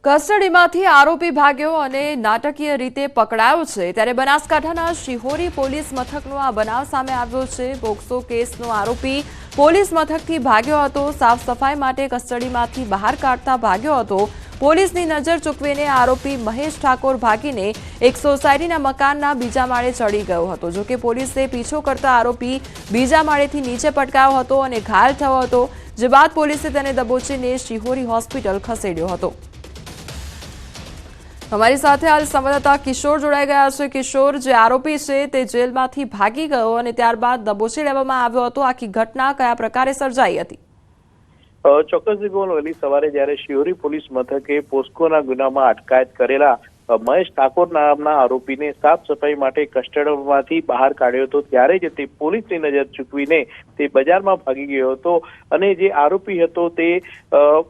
કસ્ટડીમાંથી આરોપી ભાગ્યો અને નાટકીય રીતે પકડાયો છે ત્યારે બનાસકાંઠાના શિહોરી પોલીસ મથકનો આ બનાવ સામે આવ્યો છે। પોક્સો કેસનો આરોપી પોલીસ મથકથી ભાગ્યો હતો। સાફ સફાઈ માટે કસ્ટડીમાંથી બહાર કાઢતા ભાગ્યો હતો। પોલીસની નજર ચૂકવીને આરોપી મહેશ ઠાકોર ભાગીને એક સોસાયટીના મકાનના બીજા માળે ચડી ગયો હતો। જો કે પોલીસે પીછો કરતા આરોપી બીજા માળેથી નીચે પટકાયો હતો અને ઘાયલ થયો હતો, જે બાદ પોલીસે તેને દબોચીને શિહોરી હોસ્પિટલ ખસેડ્યો હતો। हमारी साथे हाल संवाददाता किशोर जोड़ाई गया है। किशोर, जे आरोपी है ते जेलमांथी भागी गयो अने त्यारबाद दबोची लेवामां आव्यो हतो, आखी घटना कया प्रकारे सर्जाई हती? ચોક્કસથી વહેલી સવારે જ્યારે શિહોરી પોલીસ મથકે પોસ્કોના ગુનામાં અટકાયત કરેલા મહેશ ઠાકોર નામના આરોપીને સાફ સફાઈ માટે કસ્ટડીમાંથી બહાર કાઢ્યો હતો, ત્યારે જ તે પોલીસની નજર ચૂકવીને તે બજારમાં ભાગી ગયો હતો અને જે આરોપી હતો તે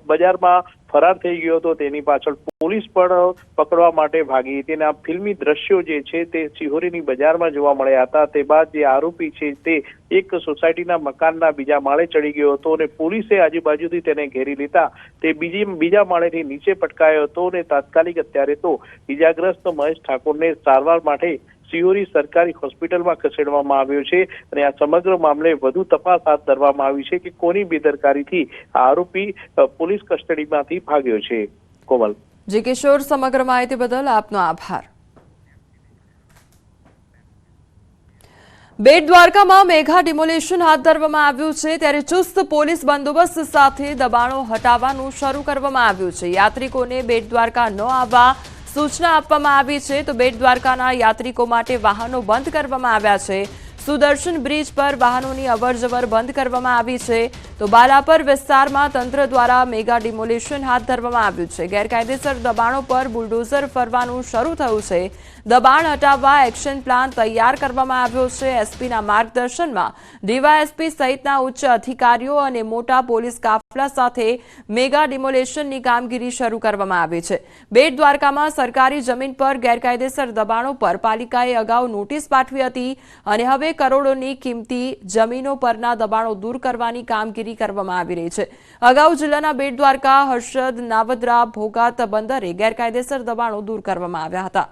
બજારમાં ફરાર થઈ ગયો હતો। તેની પાછળ પોલીસ પણ પકડવા માટે ભાગી હતી અને આ ફિલ્મી દ્રશ્યો જે છે તે શિહોરીની બજારમાં જોવા મળ્યા હતા। તે બાદ જે આરોપી છે તે એક સોસાયટીના મકાનના બીજા માળે ચડી ગયો હતો અને પોલીસે આજુબાજુથી તેને ઘેરી લીધા તે બીજા માળેથી નીચે પટકાયો હતો અને તાત્કાલિક અત્યારે તો ઇજાગ્રસ્ત મહેશ ઠાકોરને સારવાર માટે શિહોરી સરકારી હોસ્પિટલમાં ખસેડવામાં આવ્યો છે અને આ સમગ્ર મામલે વધુ તપાસ હાથ ધરવામાં આવી છે કે કોની બેદરકારીથી આરોપી પોલીસ કસ્ટડીમાંથી ભાગ્યો છે। કોમલ જી કિશોર, સમગ્ર માહિતી બદલ આપનો આભાર। બેટ દ્વારકામાં મેગા ડિમોલેશન હાથ ધરવામાં આવ્યું છે ત્યારે ચુસ્ત પોલીસ બંદોબસ્ત સાથે દબાણો હટાવવાનું શરૂ કરવામાં આવ્યું છે। યાત્રિકોને બેટ દ્વારકા ન આવવા સૂચના આપવામાં આવી છે તો બેટ દ્વારકાના યાત્રિકો માટે વાહનો બંધ કરવામાં આવ્યા છે। સુદર્શન બ્રિજ પર વાહનોની અવરજવર બંધ કરવામાં આવી છે તો બાલાપર વિસ્તારમાં તંત્ર દ્વારા મેગા ડિમોલેશન હાથ ધરવામાં આવ્યું છે। ગેરકાયદેસર દબાણો પર બુલડોઝર ફરવાનું શરૂ થયું છે। દબાણ હટાવવા એક્શન પ્લાન તૈયાર કરવામાં આવ્યો છે। એસપીના માર્ગદર્શનમાં ડીવાયએસપી સહિતના ઉચ્ચ અધિકારીઓ અને મોટા પોલીસ કાફલા સાથે મેગા ડિમોલેશનની કામગીરી શરૂ કરવામાં આવી છે। બેટ દ્વારકામાં સરકારી જમીન પર ગેરકાયદેસર દબાણો પર પાલિકાએ અગાઉ નોટિસ પાઠવી હતી અને હવે કરોડોની કિંમતી જમીનો પરના દબાણો દૂર કરવાની કામગીરી કરવામાં આવી રહી છે। અગાઉ જિલ્લાના બેટ દ્વારકા, હર્ષદ, નાવદરા, ભોગાત બંદરે ગેરકાયદેસર દબાણો દૂર કરવામાં આવ્યા હતા।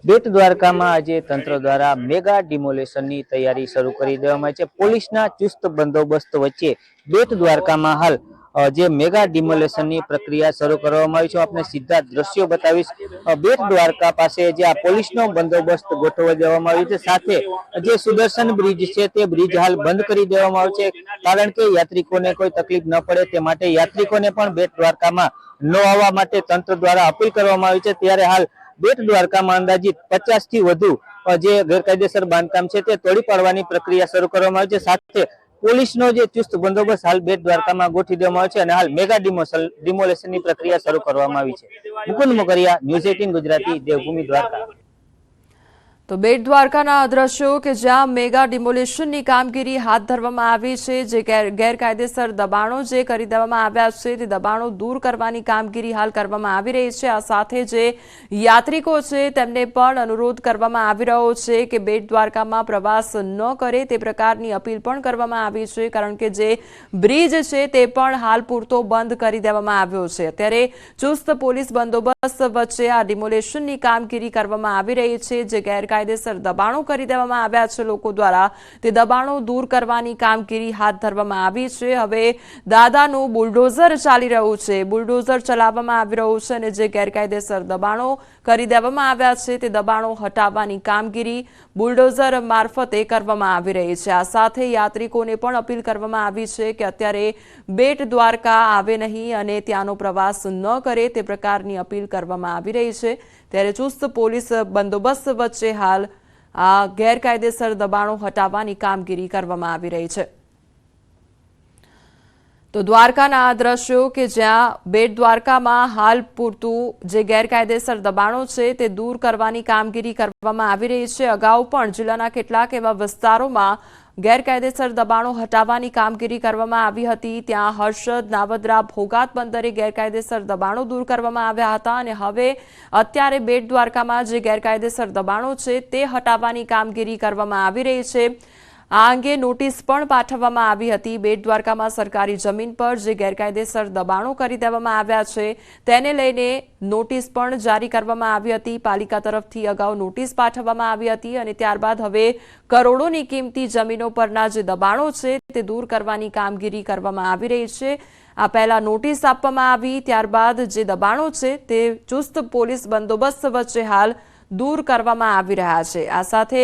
બેટ દ્વારકામાં આજે તંત્ર દ્વારા મેગા ડિમોલેશનની તૈયારી શરૂ કરી દેવામાં આવી છે। પોલીસના ચુસ્ત બંદોબસ્ત વચ્ચે બેટ દ્વારકામાં હાલ જે મેગા ડિમોલેશનની પ્રક્રિયા શરૂ કરવામાં આવી છે। આપણે સીધા દ્રશ્યો બતાવીશ। બેટ દ્વારકા પાસે જે આ પોલીસનો બંદોબસ્ત ગોઠવી દેવામાં આવ્યો છે, સાથે જે સુદર્શન બ્રિજ છે તે બ્રિજ હાલ બંધ કરી દેવામાં આવ્યો છે, કારણ કે યાત્રિકોને કોઈ તકલીફ ન પડે તે માટે યાત્રિકોને પણ બેટ દ્વારકામાં ન આવવા માટે તંત્ર દ્વારા અપીલ કરવામાં આવી છે। ત્યારે હાલ બેટ દ્વારકામાં અંદાજિત 50 થી વધુ જે ગેરકાયદેસર બાંધકામ છે તે તોડી પાડવાની પ્રક્રિયા શરૂ કરવામાં આવી છે। સાથે પોલીસનો જે ચુસ્ત બંદોબસ્ત હાલ બેટ દ્વારકામાં ગોઠવી દેવામાં આવ્યો છે અને હાલ મેગા ડિમોલેશનની પ્રક્રિયા શરૂ કરવામાં આવી છે। મુકુંદ મોકરિયા, ન્યૂઝ 18 ગુજરાતી, દેવભૂમિ દ્વારકા। તો બેટ દ્વારકાના દ્રશ્યો કે જ્યાં મેગા ડિમોલેશનની કામગીરી હાથ ધરવામાં આવી છે, જે ગેરકાયદેસર દબાણો જે કરી દેવામાં આવ્યા છે તે દબાણો દૂર કરવાની કામગીરી હાલ કરવામાં આવી રહી છે। આ સાથે જે યાત્રિકો છે તેમને પણ અનુરોધ કરવામાં આવી રહ્યો છે કે બેટ દ્વારકામાં પ્રવાસ ન કરે તે પ્રકારની અપીલ પણ કરવામાં આવી છે, કારણ કે જે બ્રિજ છે તે પણ હાલ પૂરતો બંધ કરી દેવામાં આવ્યો છે। અત્યારે ચુસ્ત પોલીસ બંદોબસ્ત વચ્ચે આ ડિમોલેશનની કામગીરી કરવામાં આવી રહી છે। જે કાયદેસર દબાણો કરી દેવામાં આવ્યા છે લોકો દ્વારા, તે દબાણો દૂર કરવાની કામગીરી હાથ ધરવામાં આવી છે। હવે દાદાનું બુલડોઝર ચાલી રહ્યું છે, બુલડોઝર ચલાવવામાં આવી રહ્યું છે અને જે ગેરકાયદેસર દબાણો કરી દેવામાં આવ્યા છે તે દબાણો હટાવવાની કામગીરી બુલડોઝર મારફતે કરવામાં આવી રહી છે। આ સાથે યાત્રિકોને પણ અપીલ કરવામાં આવી છે કે અત્યારે બેટ દ્વારકા આવે નહીં અને ત્યાંનો પ્રવાસ ન કરે તે પ્રકારની અપીલ કરવામાં આવી રહી છે। ત્યારે ચુસ્ત પોલીસ બંદોબસ્ત વચ્ચે હાલ આ ગેરકાયદેસર દબાણો હટાવવાની કામગીરી કરવામાં આવી રહી છે। તો દ્વારકાના આ દ્રશ્યો કે જ્યાં બેટ દ્વારકામાં હાલ પૂરતું જે ગેરકાયદેસર દબાણો છે તે દૂર કરવાની કામગીરી કરવામાં આવી રહી છે। અગાઉ પણ જિલ્લાના કેટલાક એવા વિસ્તારોમાં ગેરકાયદેસર દબાણો હટાવવાની કામગીરી કરવામાં આવી હતી। ત્યાં હર્ષદ, નાવદરા, ભોગાત બંદરે ગેરકાયદેસર દબાણો દૂર કરવામાં આવ્યા હતા અને હવે અત્યારે બેટ દ્વારકામાં જે ગેરકાયદેસર દબાણો છે તે હટાવવાની કામગીરી કરવામાં આવી રહી છે। આ અંગે નોટિસ પણ પાઠવવામાં આવી હતી। બેટ દ્વારકામાં સરકારી જમીન પર જે ગેરકાયદેસર દબાણો કરી દેવામાં આવ્યા છે તેને લઈને નોટિસ પણ જારી કરવામાં આવી હતી। પાલિકા તરફથી અગાઉ નોટિસ પાઠવવામાં આવી હતી અને ત્યારબાદ હવે કરોડોની કિંમતી જમીનો પરના જે દબાણો છે તે દૂર કરવાની કામગીરી કરવામાં આવી રહી છે। આ પહેલા નોટિસ આપવામાં આવી, ત્યારબાદ જે દબાણો છે તે ચુસ્ત પોલીસ બંદોબસ્ત વચ્ચે હાલ દૂર કરવામાં આવી રહ્યા છે। આ સાથે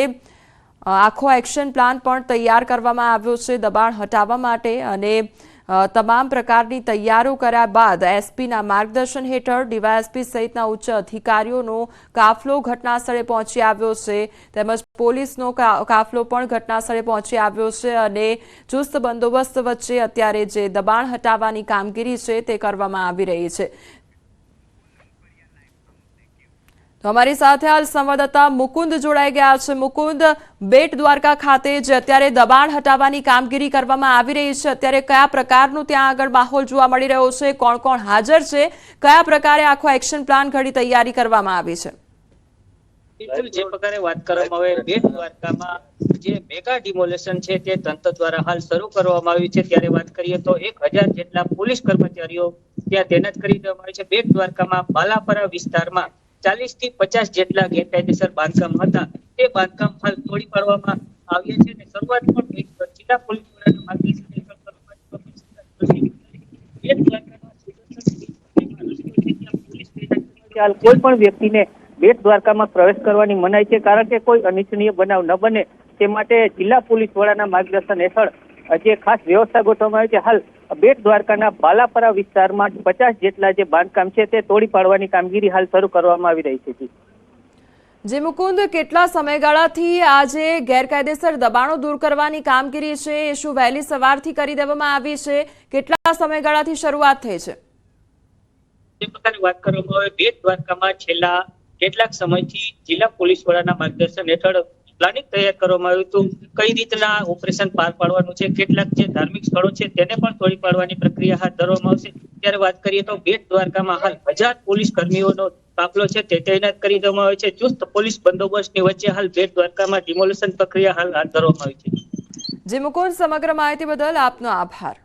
આખો એક્શન પ્લાન પણ તૈયાર કરવામાં આવ્યો છે દબાણ હટાવવા માટે અને તમામ પ્રકારની તૈયારીઓ કર્યા બાદ એસપીના માર્ગદર્શન હેઠળ ડીવાયએસપી સહિતના ઉચ્ચ અધિકારીઓનો કાફલો ઘટનાસ્થળે પહોંચી આવ્યો છે તેમજ પોલીસનો કાફલો પણ ઘટનાસ્થળે પહોંચી આવ્યો છે અને ચુસ્ત બંદોબસ્ત વચ્ચે અત્યારે જે દબાણ હટાવવાની કામગીરી છે તે કરવામાં આવી રહી છે। તો અમારી સાથે હાલ સંવાદદાતા મુકુંદ જોડાઈ ગયા છે। મુકુંદ, બેટ દ્વારકા ખાતે જે અત્યારે દબાણ હટાવવાની કામગીરી કરવામાં આવી રહી છે, અત્યારે કયા પ્રકારનું ત્યાં આગળ માહોલ જોવા મળી રહ્યો છે, કોણ કોણ હાજર છે, કયા પ્રકારે આખો એક્શન પ્લાન ઘડી તૈયારી કરવામાં આવી છે? જે પ્રકારે વાત કરવામાં આવે, બેટ દ્વારકામાં જે મેગા ડિમોલેશન છે તે તંત્ર દ્વારા હાલ શરૂ કરવામાં આવ્યું છે। ત્યારે વાત કરીએ તો 1000 જેટલા પોલીસ કર્મચારીઓ ત્યાં તૈનાત કરી દેવામાં આવ્યા છે। બેટ દ્વારકામાં બાલાપરા વિસ્તારમાં 40 થી 50 જેટલા ગેરકાયદેસર બાંધકામ હતા તે બાંધકામ હાલ તોડી પાડવામાં આવ્યા છે અને શરૂઆત પણ જિલ્લા પોલીસ વડાના માર્ગદર્શન હેઠળ કરવામાં આવી છે। બેટ દ્વારકામાં કોઈ પણ વ્યક્તિને બેટ દ્વારકામાં પ્રવેશ કરવાની મનાઈ છે, કારણ કે કોઈ અનિચ્છનીય બનાવ ન બને તે માટે જિલ્લા પોલીસ વડાના માર્ગદર્શન હેઠળ જે ખાસ વ્યવસ્થા ગોઠવવામાં આવી છે। હાલ બેટ દ્વારકાના બાલાપરા વિસ્તારમાં 50 જેટલા જે બાંધકામ છે તે તોડી પાડવાની કામગીરી હાલ શરૂ કરવામાં આવી રહી છે। જે મુકુંદ, કેટલા સમયગાળાથી આ જે ગેરકાયદેસર દબાણો દૂર કરવાની કામગીરી છે એ શું વહેલી સવારથી કરી દેવામાં આવી છે? કેટલા સમયગાળાથી શરૂઆત થઈ છે? જે પ્રકારે વાત કરવામાં આવે, બેટ દ્વારકામાં છેલ્લા કેટલાક સમયથી જિલ્લા પોલીસ વડાના માર્ગદર્શન હેઠળ પ્લાનિંગ તૈયાર કરવામાં આવ્યું હતું। કઈ રીતના ઓપરેશન પાર પાડવાનું છે, કેટલાક જે ધાર્મિક સ્થળો છે તેને પણ તોડી પાડવાની પ્રક્રિયા હાથ ધરવામાં આવશે। ત્યારે વાત કરીએ તો બેટ દ્વારકામાં હાલ 1000 પોલીસ કર્મીઓનો કાફલો છે તે તૈનાત કરી દેવામાં આવ્યો છે। ચુસ્ત પોલીસ બંદોબસ્તની વચ્ચે હાલ બેટ દ્વારકામાં ડિમોલેશન પ્રક્રિયા હાલ હાથ ધરવામાં આવી છે। જે મુકુંદ, સમગ્ર માહિતી બદલ આપનો આભાર।